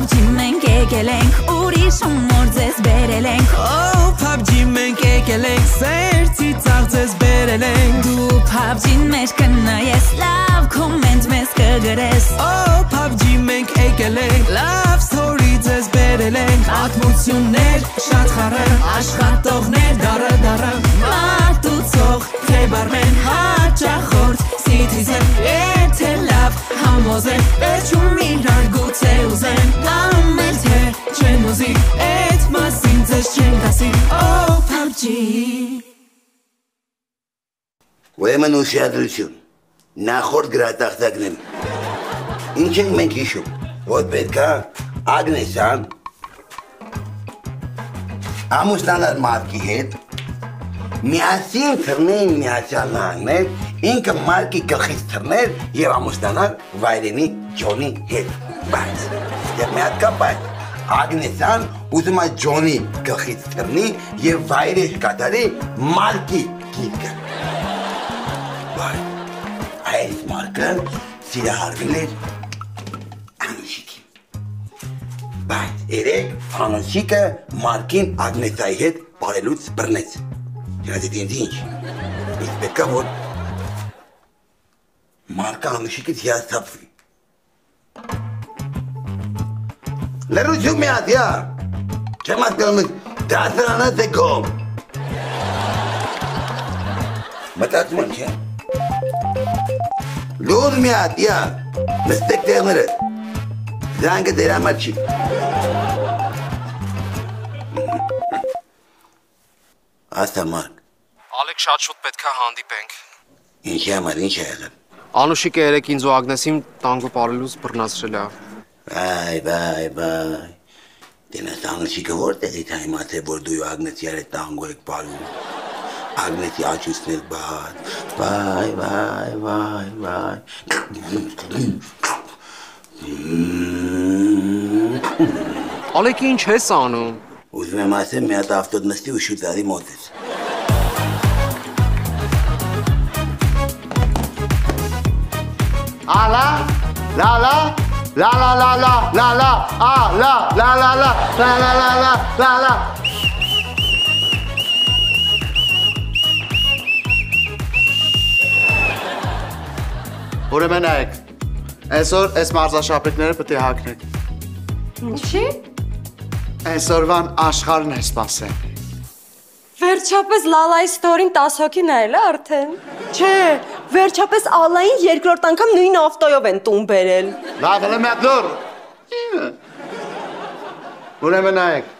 PUBG մենք եկել ենք ուրիշ ումոր ձեզ բերել ենք PUBG մենք եկել ենք սերցի ծաղ ձեզ բերել ենք Դու PUBG-ին մեջ կնայես լավ կոմենտ մեզ կգրես PUBG մենք եկել ենք լավ story ձեզ բերել ենք Պատմություններ շատ խառը աշխատողներ դարը Մատուցող թե բարմեն հաճախորդ Citizen եթե լավ համոզեն Վերջում իրար գուցե ուզեն Կամ էլ թե չեն ուզի Էդ մասին ձեզ չեն կասի PUBG Ուրեմն ուշադրություն Նախորդ գրատախտակներում Ինչ ենք մենք հիշում Որ պետք է Ագնեսան Ամուսնանալ Մարկի հետ Միասին թռնեին Միացյալ Նահանգներ Ինքը Մարկի գլխից թռներ և ամուսնանալ վայրենի Ջոնի հետ Բայց Ստեղ մի հատ կա բայց Ագնեսան ուզում է Ջոնի գլխից թռնի և վայրեջ կատարի Մարկի գիրկը Բայց Այս Մարկը սիրահարվել էր Անուշիկին Բայց երեք Անուշիկը Մարկին Ագնեսայի հետ բարելուց բռնեց Չնայած ինձ ինչ Իսկ պետք է որ Մարկը Անուշիկից հիասթափվի Լրություն մի հատ, յա Չեմ հասկանում դասարանս է կողմ Մտածում եմ, չէ Լուր մի հատ, յա Նստեք տեղները Զանգը դեր համար չի Ասա Մարկ Ալեք շատ շուտ պետք է հանդիպենք Ինչի համար, ինչ է եղել Անուշիկը երեք ինձ ու Ագնեսին տանգո պարելուց բռնացրել է Վայ Դենաս Անուշիկը որտեղից հայմացե որ դու ու Ագնեսի արետ տանգո եք պարում Ագնեսի աչուսներ բաց Վայ Ալեք ինչ ես անում Ուզում եմ ասեմ մի հատ ավտոդ նստի ու շուտ արի մոտ ես Ալա, լալա, լալա, ալա, լալա Ուրեմն այք, այսօր այս մարզաշապիկները պետք է հագնեք Ինչի՞։ Այսօրվան աշխարհն է սպասել Վերջապես Լալայի ստորին 10 հոգի նայել է արդեն։ Չէ, վերջապես Ալային երկրորդ անգամ նույն ավտոյով են տուն բերել։ Լավ, հələ մի հատ լուր։ Ուրեմն այք,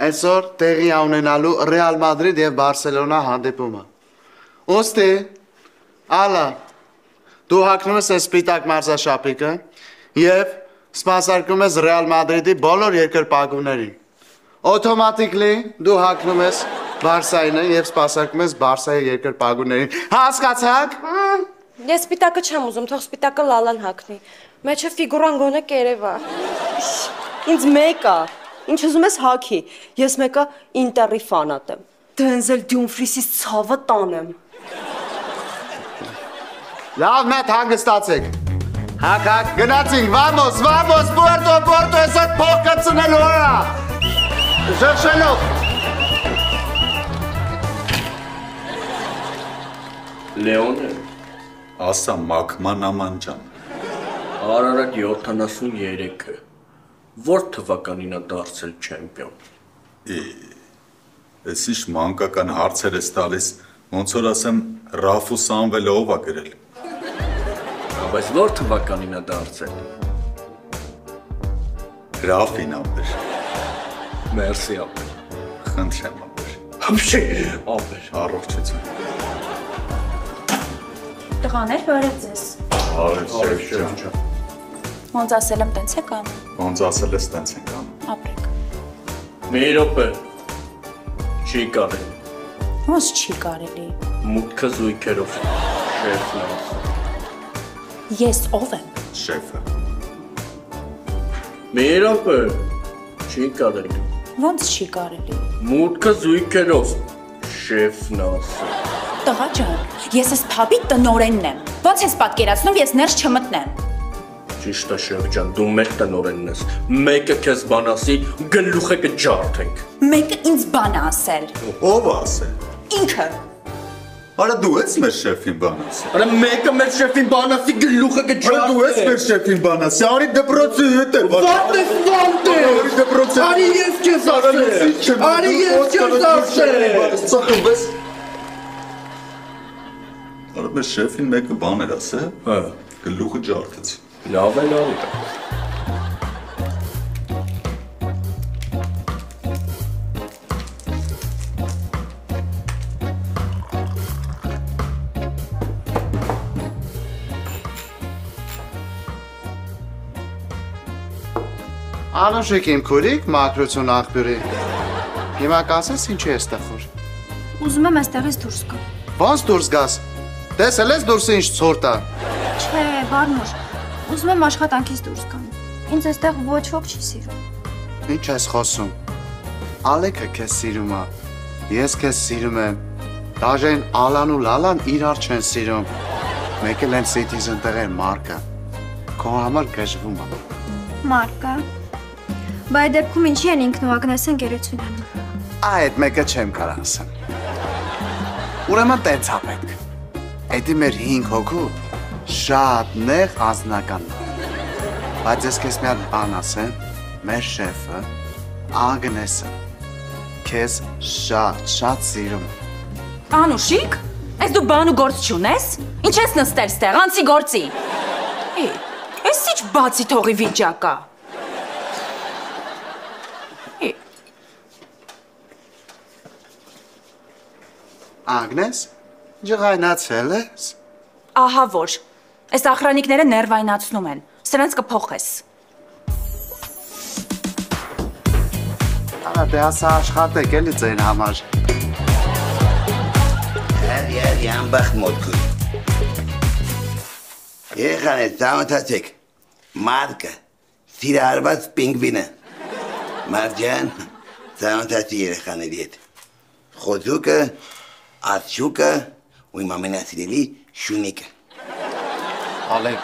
այսօր տեղի ունենալու Ռեալ Մադրիդ եւ Բարսելոնա հանդիպումը։ Ոստի, Ալա, դու հագնում ես այս սպիտակ մարզաշապիկը եւ սպասարկում ես Ռեալ Մադրիդի բոլոր երկրպագուներին։ Օտոմատիկլի դու հագնում ես Բարսայինը եւ սպասարկում ես Բարսայի երկրպագուներին։ Հասկացաք։ Ես սպիտակը չեմ ուզում, թող սպիտակը Լալան հագնի։ Մեջը ֆիգուրան գոնե կերևա։ Ինձ մեկ է։ Ինչ ուզում ես հագի։ Ես մեկը Ինտերի ֆանատ եմ։ Դենզել Դյումֆրիսից ցավը տանեմ։ Լավ, մետ հանգստացեք։ Հակ, գնացինք, vamos, Puerto, ես այդ փող կծնելու հորա։ Շրջելով։ Լեոնը, ասա Մաքման Ամանջան։ Արարատ 73-ը, որ թվականին է դարձել չեմպիոն։ Ես ինչ մանկական հարցեր ես տալիս, ոնց որ ասեմ Ռաֆու Սամվելը ով է գրել։ Բայց որ թվականին է դարձել։ Ռաֆին ապեր։ Մերսի ապեր։ Խնդրեմ ապեր։ Համշի ապեր։ Առողջություն։ Տղաներ, բարև ձեզ։ Բարև։ Ոնց ասել եմ, տենց եք անում։ Ոնց ասել ես, տենց ենք անում։ Ապրեք։ Մի րոպե։ Չի կարելի։ Ոնց չի կարելի։ Մուտքը զույգերով։ Շեֆն է ասում։ Ես ով եմ։ Շեֆը։ Մի րոպե։ Չի կարելի։ Ոնց չի կարելի։ Մուտքը զույգերով։ Շեֆն է ասում։ Տղա ջան, ես այս փաբի տնօրենն եմ։ Ոնց ես պատկերացնում, ես ներս չմտնեմ։ Ճիշտ է Շեղջան, դու մեր տնօրենն ես։ Մեկը քեզ բան ասի, գլուխը կջարդենք։ Մեկը ինձ բան ասել։ Ով ասել։ Ինքը։ Արա դու ես մեր շեֆին բան ասել։ Արա մեկը մեր շեֆին բան ասի, գլուխը Արա դու ես մեր շեֆին բան ասել։ Արի դպրոցի հետ է։ Վատ ես վատ ես։ Արի դպրոցի։ Արի ես քեզ ասել։ Արի ես քեզ ասել։ Ծախուվես։ Արա մեր շեֆին մեկը բան էր ասել։ Հա։ Գլուխը ջարդեց։ Լավ է։ Անուշիկ իմ քուրիկ, մակրություն աղբյուրի։ Հիմա կասես ինչ է ստախոր։ Ուզում եմ այստեղից դուրս գամ։ Ոնց դուրս գաս։ Տեսել ես դուրսը ինչ ցորտա։ Չէ, Վարնուշ, ուզում եմ աշխատանքից դուրս գամ։ Ինձ այստեղ ոչ ոք չի սիրում։ Ինչ ես խոսում։ Ալեքը քեզ սիրում է։ Ես քեզ սիրում եմ։ Դաժեն Ալան ու Լալան իրար չեն սիրում։ Մեկը լեն Citizen տղեր Մարկը։ Քո համար գժվում է։ Մարկը։ Բայց դեպքում ինչի են ինքն ու Ագնեսեն գերություն անում։ Այդ մեկը չեմ կարող ասեմ։ Ուրեմն տենց է պետք։ Էդի մեր 5 հոգու շատ նեղ անձնական։ Բայց ես քեզ մի հատ բան ասեմ, մեր շեֆը Ագնեսը քեզ շատ սիրում է։ Անուշիկ, ես դու բան ու գործ չունես։ Ինչ ես նստել ստեղ, անցի գործի։ Ես ինչ բացի թողի վիճակա։ Ագնես, ջղայնացել ես։ Ահա որ, այս ախրանիկները ներվայնացնում են, սրանց կփոխես։ Արա դե ասա աշխատեք էլի ձեն համար։ Հերի անբախտ մոտքույր։ Երեխան է ծանոթացեք, Մարկը, սիրահարված պինգվինը։ Մարգյան, ծանոթացի երեխաների հետ։ Խոզուկը, Ացյուկը ու իմ ամենասիրելի Շունիկը։ Ալեկ,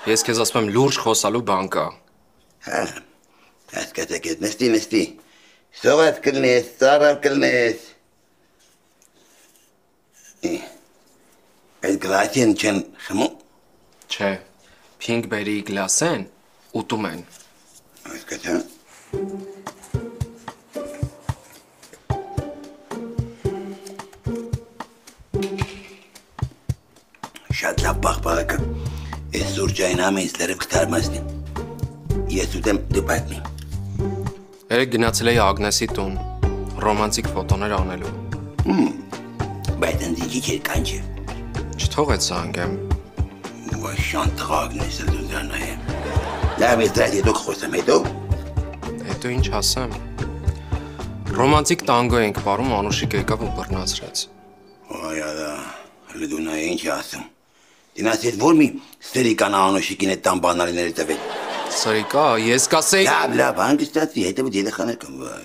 ես քեզ ասում եմ լուրջ խոսալու բան կա։ Հա, հասկացեք ես, նստի։ Սողած կլնես, ծառավ կլնես։ Այդ գլասին չեն խմում։ Չէ, Փինգբերի գլասեն ուտում են։ Հասկացա։ Շատ լավ պաղպաղակը, ես սուրջային համը ինձ լերև կթարմասնի, ես ուտեմ դու պատմի։ Երեկ գնացել էի Ագնեսի տուն, ռոմանտիկ ֆոտոներ անելու։ Բայց ընձ ինչի չեր կանչը։ Չթողեց զանգեմ։ Ոյ շան տղա Ագնեսը դու դրանա է։ Լավ ես դրած հետո կխոսեմ հետո։ Հետո ինչ ասեմ։ Ռոմանտիկ տանգո ենք պարում, Անուշիկ եկավ ու բռնացրեց։ Ոյ ադա, հլը դու նա ինչ ասում։ Դինաս ես որ մի սերիկան Անուշիկին է տան բանալիների տվել։ Սրիկա, ես կասեի։ Լավ, հանգստացի, հետո երեխաներ կան վայ։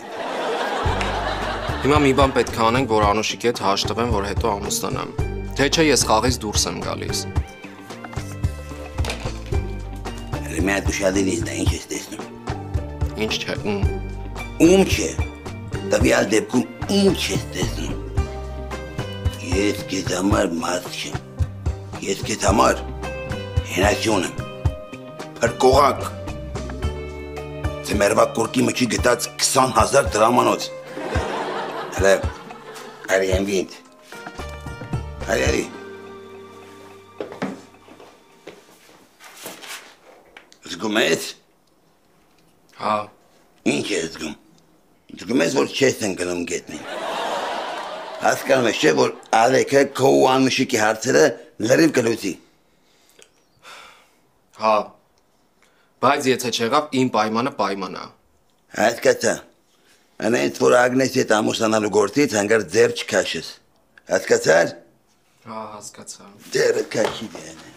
Հիմա մի բան պետք է անենք, որ Անուշիկի հետ հաշտվեմ, որ հետո ամուսնանամ։ Թե չէ ես խաղից դուրս եմ գալիս։ Մի հատ ուշադիր ինձ ինչ ես տեսնում։ Ինչ չէ, Ում չէ, տվյալ դեպքում ինչ ես տեսնում։ Ես քեզ համար մարդ չեմ։ Ես քեզ համար հենասյուն եմ։ Փրկողակ։ Ձմերվա կորկի մճի գտած 20,000 դրամանոց։ Հələ, արի եմ վինդ։ Արի։ Զգում ես։ Հա։ Ինչ ես զգում։ Զգում ես, որ չես ընկնում գետնին։ Հասկանում ես չէ, որ Ալեքը քո ու Անուշիկի հարցերը լրիվ կլուծի։ Հա։ Բայց եթե չեղավ, իմ պայմանը պայման է։ Հասկացա։ Անենց որ Ագնեսի հետ ամուսնանալու գործից հանգար ձեռ չքաշես։ Հասկացար։ Հա, հասկացա։ Ձեռը քաշի դեն։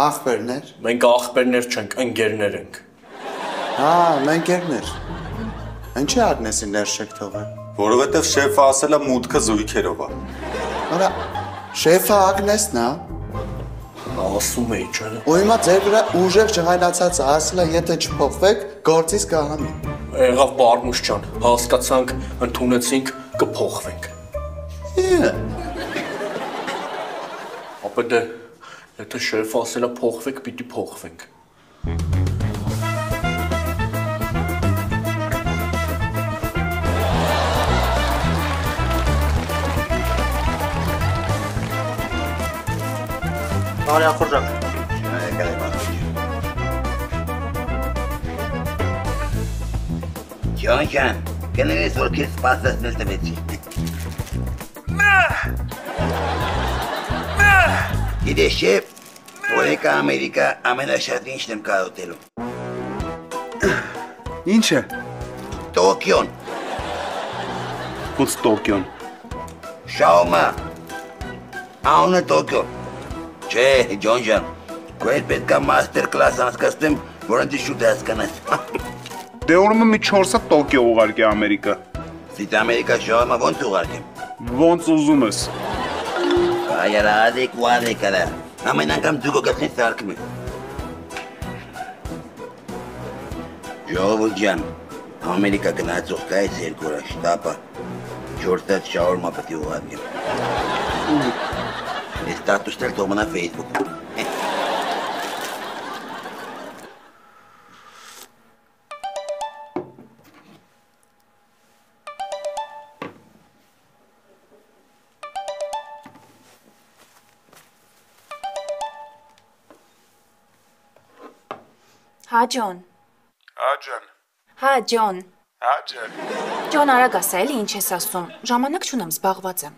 Աղբերներ։ Մենք աղբերներ չենք, ընկերներ ենք։ Հա, ընկերներ։ Ինչի Ագնեսին ներս չեք թողել։ Որովհետև շեֆը ասել է մուտքը զույգերով է։ Արա, Շեֆը Ագնեսն է։ Ասում էի ջան։ Ու հիմա ձեր վրա ուժեղ ջղայնացած է, ասել է եթե չփոխվեք, գործից կհանի։ Եղավ Բարմուշ ջան, հասկացանք, ընդունեցինք, կփոխվենք։ Ապա դե, եթե շեֆը ասել է փոխվեք, պիտի փոխվենք։ Արի ախորժակ։ Ջան, կներես որ քեզ սպասեցնել տվեցի։ Գիտես շեֆ, որեկա Ամերիկա ամենաշատ ինչն եմ կարոտելու։ Ինչ է։ Տոկիոն։ Ո՞ց Տոկիոն։ Շաումա։ Անունը Տոկիո։ Չէ, ջան, քո պետք է մաստեր կլաս անցկացնեմ, որոնց շուտ հասկանաս։ Դե ուրեմն մի 4 հատ Տոկիո ուղարկի Ամերիկա։ Սիտ Ամերիկա շաումա ոնց ուղարկեմ։ Ոնց ուզում ես։ Այարա ադեք ու ադեք արա։ Ամեն անգամ դու գողքնես սարքում ես։ Ժողովուրդ ջան, Ամերիկա գնացող կայց երկու օր շտապը 4 հատ շաուրմա պետք է ուղարկեմ։ Ստատուսն էլ թող մնա Facebook-ում։ Հա ջոն։ Աջան։ Հա ջոն։ Աջան։ Ջոն արագ ասա էլի ինչ ես ասում։ Ժամանակ չունեմ, զբաղված եմ։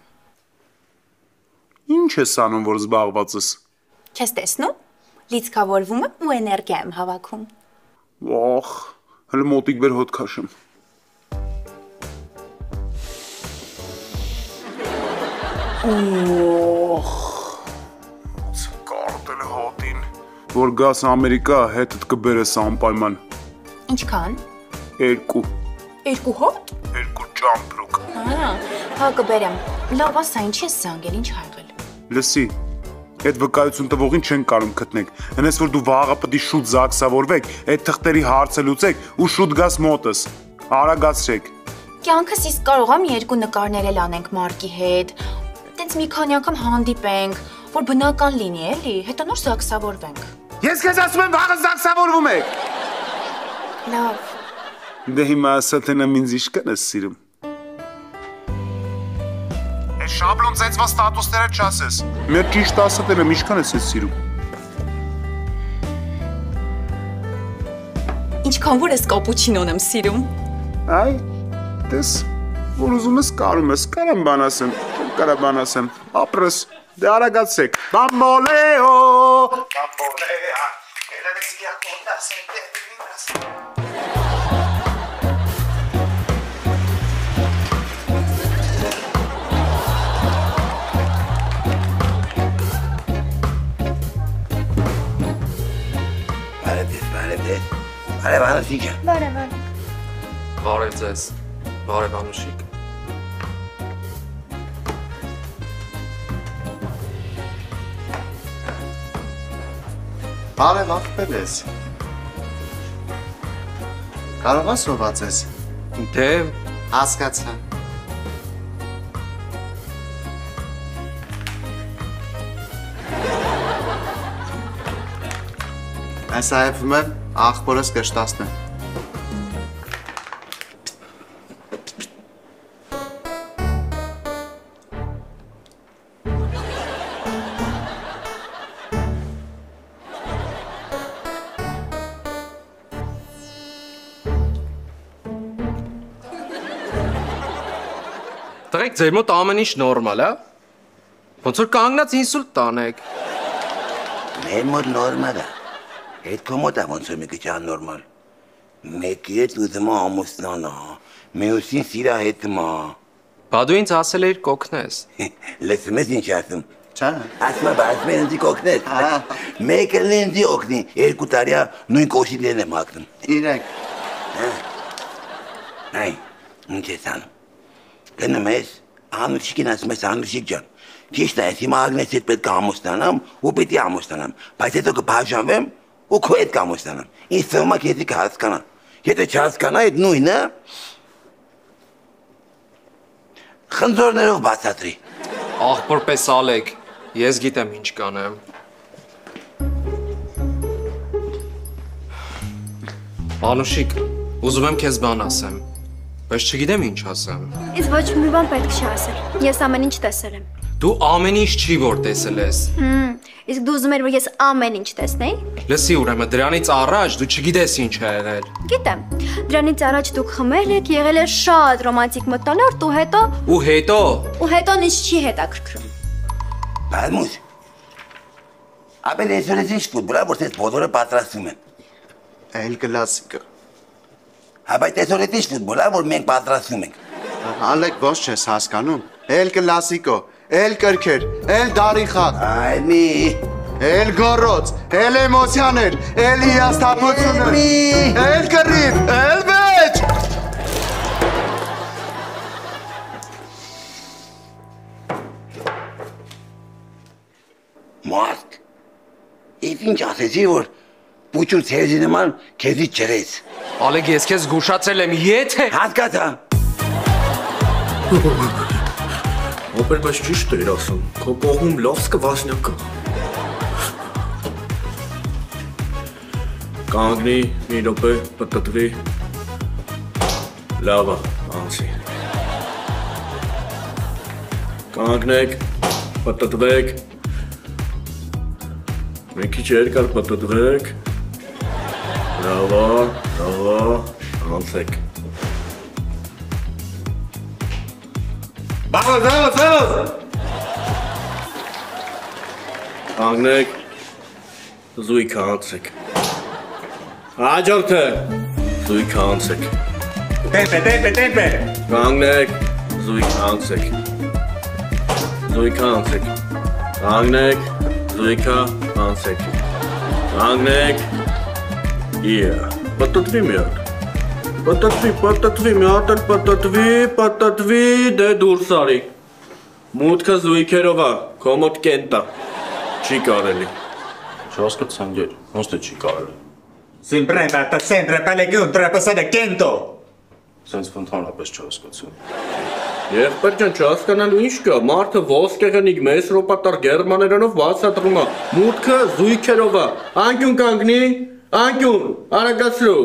Ինչ ես անում, որ զբաղված ես։ Չես տեսնում։ Լիցքավորվում եմ ու էներգիա եմ հավաքում։ Ոխ, հələ մոտիկ բեր հոտ քաշեմ։ Օխ։ Կարոտել է հոտին։ Որ գաս Ամերիկա, հետդ կբերես անպայման։ Ինչքան։ 2 հոտ։ 2 ճամպրուկ։ Հա կբերեմ։ Լավ ասա, ինչ ես զանգել, ինչ հայղել։ Լսի, այդ վկայություն տվողին չեն կարող գտնենք։ Հենց որ դու վաղը պետք է շուտ զաքսավորվեք, այդ թղթերի հարցը լուծեք ու շուտ գաս մոտս։ Արագացրեք։ Կյանքս իսկ կարող եմ 2 նկարներ էլ անենք Մարկի հետ։ Տենց մի քանի անգամ հանդիպենք, որ բնական լինի, էլի, հետո նոր զաքսավորվենք։ Ես քեզ ասում եմ վաղը զաքսավորվում եք։ Լավ։ Դե հիմա ասա թե նա ինձ իշքան ես սիրում։ Այս շաբլոն ծեծված ստատուսները չասես։ Մեր ճիշտ ասա թե նա իշքան ես սիրում։ Ինչքան որ ես կապուչինոն եմ սիրում։ Այ, տես, որ ուզում ես կարում ես, կարամ բան ասեմ, չեմ կարա բան ասեմ, ապրես, դե արագացեք, բամբոլեո, բամբոլեա, էլավեցիա կոնդաս են դեպինաս։ Բարև Անուշիկ։ Բարև։ Բարև ձեզ։ Բարև Անուշիկ։ Բարև աղբեր ես։ Կարող ես սոված ես։ Դե Հասկացա։ Այս այվում եմ աղբորս կշտասնեմ։ Տղեկ ձեր մոտ ամեն ինչ նորմալ է։ Ոնց որ կանգնած ինսուլտ տանեք։ Մեր մոտ նորմալ է։ Այդ քո մոտ է ոնց որ մի քիչ աննորմալ։ Մեկի հետ ուզում է ամուսնանա, մյուսին սիրա հետմա։ Բա դու ինձ ասել էիր կօգնես։ Լսում ես ինչ ասում։ Չէ։ Ասում եմ, բայց մեն ինձ կօգնես։ Մեկը ինձ օգնի, 2 տարի նույն կոշիկներն եմ հագնում։ 3։ Այ, ինչ ես անում։ Գնում ես, Անուշիկին ասում ես Անուշիկ ջան, ճիշտ է, հիմա Ագնեսի հետ պետք է ամուսնանամ ու պիտի ամուսնանամ, բայց հետո կբաժանվեմ ու քո հետ կամուսնանամ։ Ինձ թվում է քեզի կհասկանա։ Եթե չհասկանա, այդ նույնը խնձորներով բացատրի։ Աղբորպես Ալեկ, ես գիտեմ ինչ կանեմ։ Անուշիկ, ուզում եմ քեզ բան ասեմ, բայց չգիտեմ ինչ ասեմ։ Ինձ ոչ մի բան պետք չի ասել։ Ես ամեն ինչ տեսել եմ։ Դու ամեն ինչ չի որ տեսել ես։ Իսկ դու ուզում ես որ ես ամեն ինչ տեսնեի։ Լսի ուրեմն դրանից առաջ դու չգիտես ինչ է եղել։ Գիտեմ։ Դրանից առաջ դուք խմել եք, եղել է շատ ռոմանտիկ մթնոլորտ ու հետո Ու հետո ինձ չի հետաքրքրում։ Բալմուս։ Ապել այսօր ինչ ֆուտբոլա որ դες բոլորը պատրաստում են։ Էլ կլասիկը։ Բայց այսօր ինչ ֆուտբոլա որ մենք պատրաստում ենք։ Ալեք ոչ չես հասկանում։ Էլ կլասիկո, էլ կրքեր, էլ դարիխաղ։ Այմի։ Էլ գորոց, էլ էմոցիաներ, էլ հիասթափություններ։ Էլ կռիվ, էլ վեճ։ Մարդ, ես ինչ ասեցի որ Պուչուր ցեզի նման քեզի ջրեց։ Ալեկ ես քեզ զգուշացել եմ, եթե հասկացա։ Ապեր բայց ճիշտ էր ասում, քո կողմում լավ սկվազնյակ կա։ Կանգնի, մի րոպե, պտտվի։ Լավ է, անցի։ Կանգնեք, պտտվեք։ Մի քիչ երկար պտտվեք։ Bravo, անցեք։ Vamos! Կանգնեք, զույգ անցեք։ Հաջորդը, զույգ անցեք։ Տեմպե։ Կանգնեք, զույգ անցեք։ Զույգ անցեք։ Կանգնեք, զույգ անցեք։ Կանգնեք։ Պտտվի մի հատ, պտտվի մի հատ էլ պտտվի, դե դուրս արի, մուտքը զույգերով է, քո մոտ կենտ է, չի կարելի, չհասկացան գեր, ոնց թե չի կարելի, sempre Pellegundra passare կենտո, սենց ընդհանրապես չհասկացան, եղբայր ջան չհասկանալու ինչ կա, մարդը ոսկեղենիկ մեծ ռոպատար գերմաներանով բացատրում է, մուտքը զույգերով է, անկյուն կանգնի, Անկյուն, արագացրու,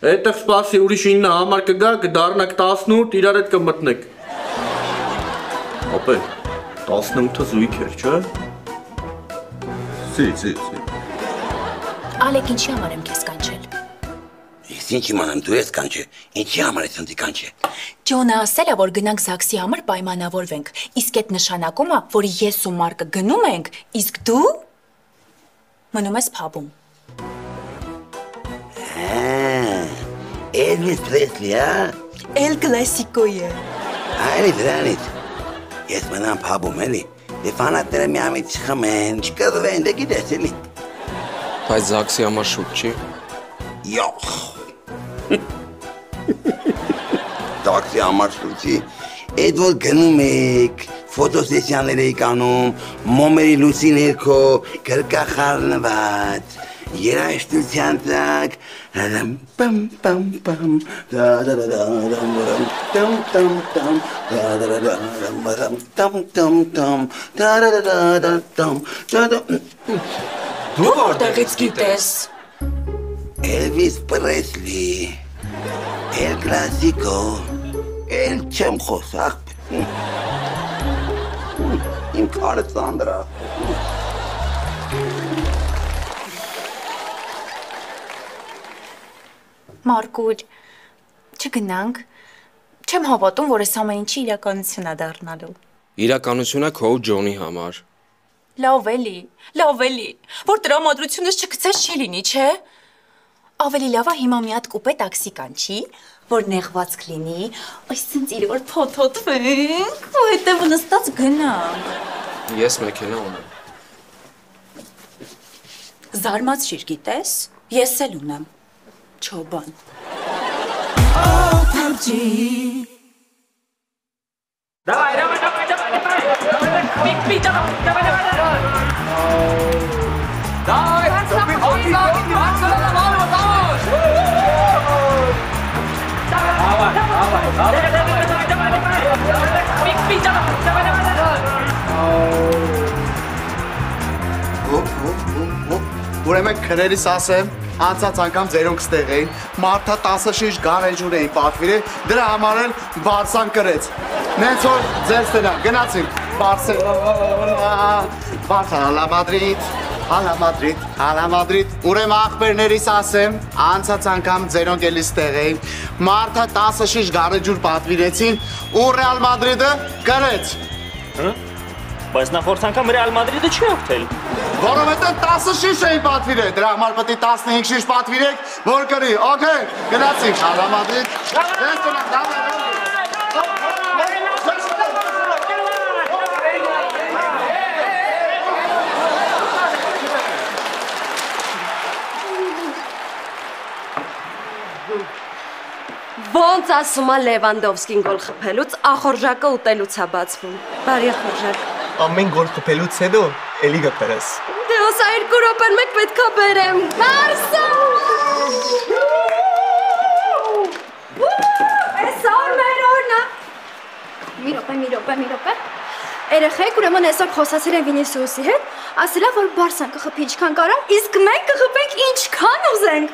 հետև սպասի ուրիշ 9 համար կգա, կդարնակ 18, իրար հետ կմտնեք։ Ապե, 18-ը զույգ էր, չէ? Սի։ Ալեք, ինչի համար եմ քեզ կանչել։ Ես ինչ իմանամ, դու ես կանչել, ինչի համար ես ինձ կանչել։ Ջոնը ասել է, որ գնանք Զաքսի համար պայմանավորվենք, իսկ այդ նշանակում է, որ ես ու Մարկը գնում ենք, իսկ դու մնում ես փաբում։ Elvis Presley, հա։ El Clásico է։ Այլի դրանից։ Ես մնամ փաբում էլի։ Դե ֆանատները միամիտ չխմեն, չկռվեն, դե գիտես էլի։ Բայց Զաքսի համար շուտ չի։ Յոխ։ Զաքսի համար շուտ չի։ Այդ որ գնում եք, ֆոտոսեսիաներ եք անում, մոմերի լույսի ներքո, գրկախառնված, երաժշտության տակ, Դու որտեղից գիտես։ Elvis Presley, El Clásico, El չեմ խոսախ, իմ կարը ծանդրա։ Մարկուր, չգնանք, չեմ հավատում, որ ես ամեն ինչի իրականություն է դառնալու։ Իրականությունը քո ու Ջոնի համար։ Լավ էլի, որ տրամադրությունս չգցես չի լինի, չէ։ Ավելի լավ է հիմա մի հատ կուպե տաքսի կանչի, որ նեղված կլինի, այսինքն իրար փոթոթվենք, ու հետև նստած գնանք։ Ես մեքենա ունեմ։ Զարմացրիր, գիտես, ես էլ ունեմ։ Չոբան։ Давай, Ուրեմն քրերիս ասեմ, անցած անգամ ձերոնք ստեղ էին, մարդը 10 շիշ գարեջուր էին պատվիրել, դրա համար էլ Բարսան կրեց։ Նենց որ ձեր ստենան, գնացինք, Բարսելոնա, Հալա Մադրիդ, Հալա Մադրիդ, Հալա Մադրիդ, ուրեմն աղբերներիս ասեմ, անցած անգամ ձերոնք էլի ստեղ էին, մարդը 10 շիշ գարեջուր պատվիրեցին, ու Ռեալ Մադրիդը կրեց։ Բայց նախորդ անգամ Ռեալ Մադրիդը չի օգտել։ Որովհետև 10 շիշ էին պատվիրել, դրա համար պետք է 15 շիշ պատվիրեք, որ կրի, օքեյ, գնացինք, Հալա Մադրիդ, դες տնակ, դավայ, Ոնց ասում է Լևանդովսկին գոլ խփելուց, ախորժակը ուտելուց է բացվում։ Բարի ախորժակ։ Ամեն գոլ խփելուց հետո էլի գբերես։ Դե հոսա 2 րոպեն մեկ պետքա բերեմ։ Բարսա։ Այսօր մեր օրն է։ Մի րոպե։ Երեխեք ուրեմն այսօր խոսացել են Վինիսիուսի հետ, ասելա որ Բարսան կխփի ինչքան կարան, իսկ մենք կխփենք ինչքան ուզենք։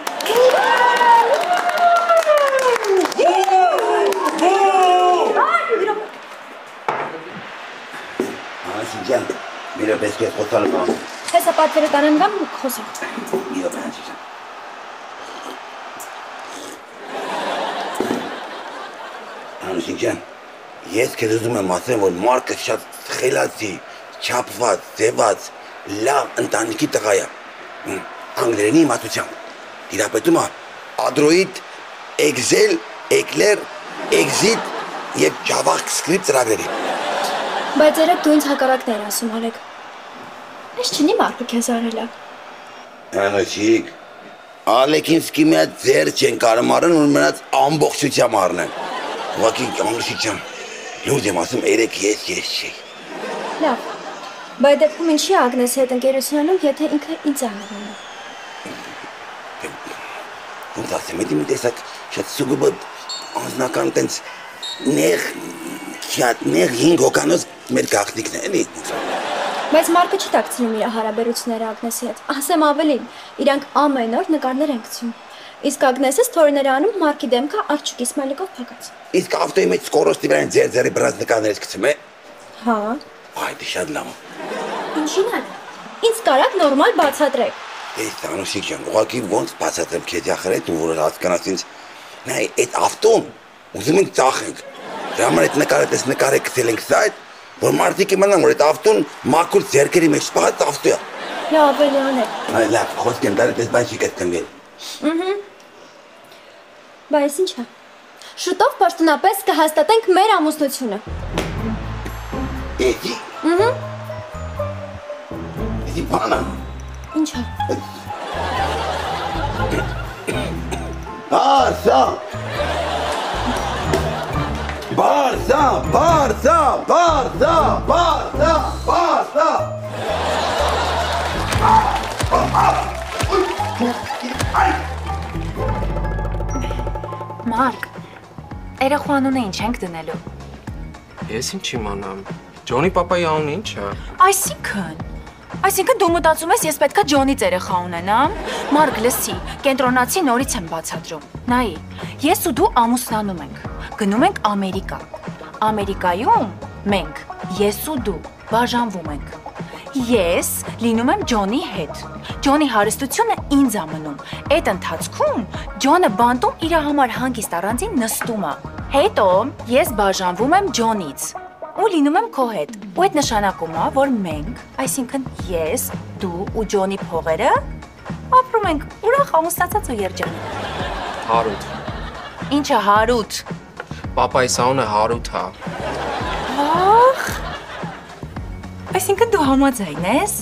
Անասիջան, մի րոպե ես խոսալ եմ։ Հեսա պատվերը տանեմ գամ խոսեմ։ Մի րոպե Անասիջան։ Անասիջան, ես քեզ ուզում եմ ասեմ, որ Մարկը շատ խելացի, չափված, ձևած, լավ ընտանիքի տղա է։ Անգլերենի իմացությամբ։ Տիրապետում է Android, Excel, Eclair, Exit եւ JavaScript ծրագրերի։ Բայց երեք դու ինձ հակառակն էր ասում, Ալեկ։ Ես չնի Մարկը քեզ արելա։ Անասիկ, Ալեկին սկի մի հատ ձեր չեն կարմարն ու մնաց ամբողջությամբ առնեն։ Ուղղակի Անասիկյան, լուրջ եմ ասում, երեք ես չի։ Լավ, բայց դեպքում ինչի Ագնեսի հետ ընկերությունանում, եթե ինքը ինձ անողնում։ Ոնց ասեմ, էդի մի տեսակ շատ սուգուբը անձնական տենց նեղ 5 հոկանոց մեր գաղտնիքն է, էլի։ Բայց Մարկը չի տակցնում իր հարաբերությունները Ագնեսի հետ։ Ասեմ ավելին, իրանք ամեն օր նկարներ են գցում։ Իսկ Ագնեսը ստորիներ անում Մարկի դեմքը արջուկի սմայլիկով փակած։ Իսկ ավտոյի մեջ սկորոստի վրան ձեր բրած նկարներից գցում է։ Հա։ Այ դե շատ լավ։ Ինչին է։ Ինձ կարակ նորմալ բացատրեք։ Ես Անուսիկյան, ուղղակի ոնց բացատրեմ քեզ ախրետ ու որ հասկանաս ինձ։ Նայ, այդ ավտոն ուզում ենք ծախենք։ Դրա համար այդ նկարը նկարը գցել ենք սա, որ մարդիկ իմանան, որ այդ ավտոն մաքուր ձեռքերի մեջ սպահած ավտո է։ Լավ, էլի անեք։ Այ լավ, խոսք եմ դարել, պես բան չի կտկնվել։ Բայց ինչ է։ Շուտով պաշտոնապես կհաստատենք մեր ամուսնությունը։ Էդի։ Էդի բանը։ Ինչ է։ Բարսա։ Մարկ, երեխու անունը ինչ ենք դնելու։ Ես ինչ իմանամ։ Ջոնի պապայի անունը ինչ է։ Այսինքն դու մտածում ես, ես պետքա Ջոնից երեխա ունենամ։ Մարկ, լսի, կենտրոնացի նորից եմ բացատրում։ Նայի, ես ու դու ամուսնանում ենք։ Գնում ենք Ամերիկա։ Ամերիկայում մենք, ես ու դու, բաժանվում ենք։ Ես լինում եմ Ջոնի հետ։ Ջոնի հարստությունը ինձ է մնում։ Այդ ընթացքում Ջոնը բանտում իր համար հանգիստ առանձին նստում է։ Հետո ես բաժանվում եմ Ջոնից ու լինում եմ քո հետ։ Ու այդ նշանակում է, որ մենք, այսինքն ես, դու ու Ջոնի փողերը ապրում ենք ուրախ ամուսնացած ու երջանիկ։ Հարութ։ Ինչը Հարութ։ Պապայիս անունը Հարութ է։ Ախ։ Այսինքն դու համաձայն ես։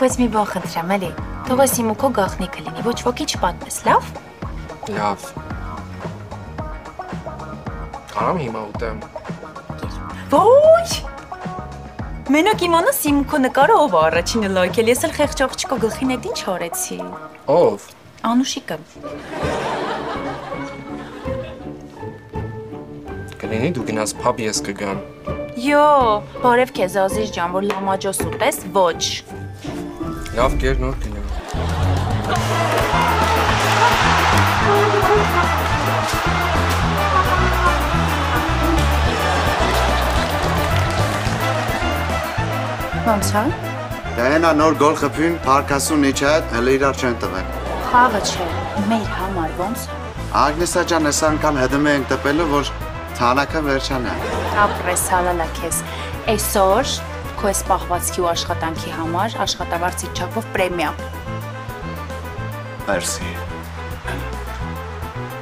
Բայց մի բան խնդրեմ, էլի։ Թող ես իմ ու քո գաղտնիքը լինի, ոչ ոքի չպատմես, լավ։ Լավ։ Կարամ հիմա ուտեմ։ Ոչ։ Մենակ իմանաս իմ քո նկարը ով է առաջինը լայքել, ես էլ խեղճ աղջիկո գլխին հետ ինչ արեցի։ Ով։ Անուշիկը։ Կլինի դու գնաս փաբ, ես կգամ։ Յո, բարև քեզ Ազիզ ջան, որ լամաջոս ուտես, ոչ։ Լավ կեր նոր գնա։ Ոնց է։ Դա հենա նոր գոլ խփին, Փարքասուն իջած, հələ իրար չեն տվել։ Խաղը չէ, մեր համար ոնց։ Ագնեսա ջան, այս անգամ հետում ենք տպելու, որ թանակը վերջանա։ Ապրես հալալա քեզ։ Այսօր քո այս պահվածքի ու աշխատանքի համար աշխատավարձի չափով պրեմիա։ Մերսի։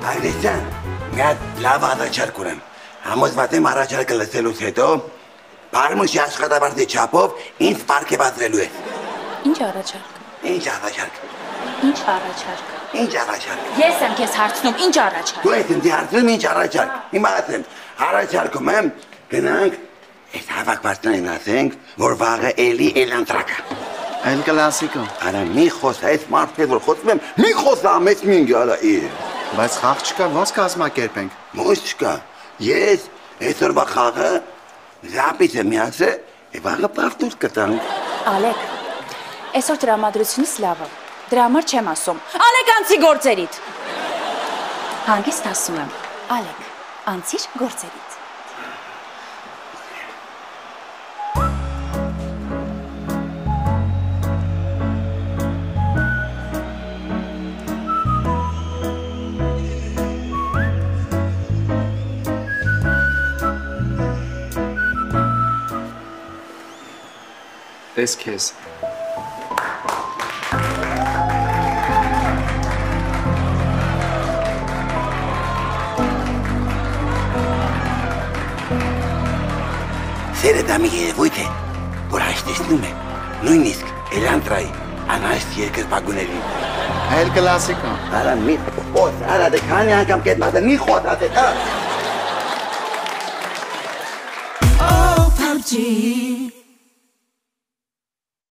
Ագնեսյան, մի հատ լավ առաջարկ ունեմ։ Համոզված եմ առաջարկը լսելուց հետո Բարմուշի աշխատավարձի չափով ինձ պարգևատրելու է։ Ինչ առաջարկ։ Ինչ առաջարկ։ Ինչ առաջարկ։ Ինչ առաջարկ։ Ես եմ քեզ հարցնում, ինչ առաջարկ։ Դու ես ինձ հարցնում ինչ առաջարկ։ Հիմա ասեմ, առաջարկում եմ գնանք այս հավաքվածներին ասենք, որ վաղը էլի էլանտրակա։ Էլ կլասիկո։ Արա մի խոս, այս մարդը որ խոսում եմ, մի խոս ամես մինգ արա է։ Բայց խաղ չկա, ոնց կազմակերպենք։ Ոնց չկա։ Ես այսօրվա խաղը Զապից է միացը, վաղը պարտուր կտանք։ Ալեք, այսօր տրամադրությունից լավ է, դրա համար չեմ ասում, Ալեք անցի գործերիդ։ Հանգիստ ասում եմ, Ալեք, անցիր գործերիդ։ Տես քեզ։ Սերը դա մի երևույթ է, որ հաշտեցնում է, նույնիսկ էլանտրայի անհաշտ երկրպագուներին։ Էլ կլասիկո։ Արա մի խոս, արա դե քանի անգամ կետնատը մի խոս ասեք, Oh, PUBG